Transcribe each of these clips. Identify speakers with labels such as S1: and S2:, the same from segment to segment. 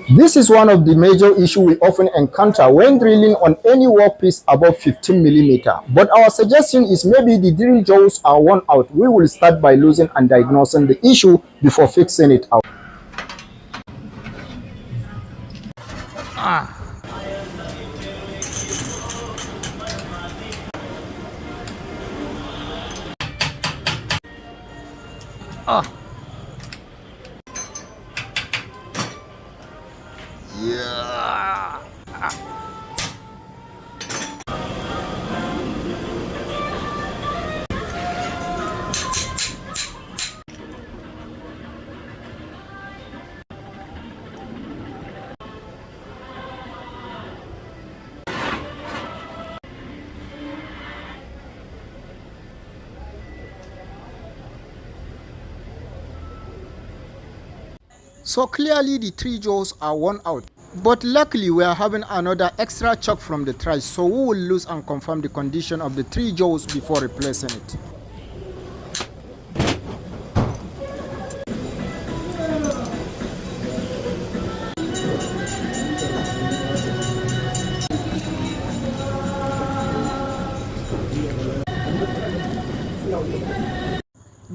S1: This is one of the major issues we often encounter when drilling on any workpiece above 15 millimeter. But our suggestion is maybe the drill jaws are worn out. We will start by losing and diagnosing the issue before fixing it out. So clearly the three jaws are worn out. But luckily we are having another extra chulk from the trash, so we will lose and confirm the condition of the three jaws before replacing it.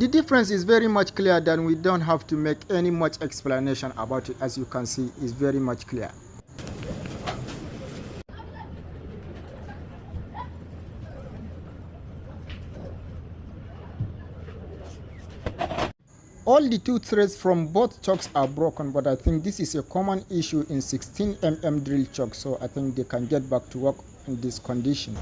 S1: The difference is very much clear that we don't have to make any much explanation about it. As you can see, it's very much clear. All the two threads from both chulks are broken, but I think this is a common issue in 16 mm drill chulk, so I think they can get back to work in this condition.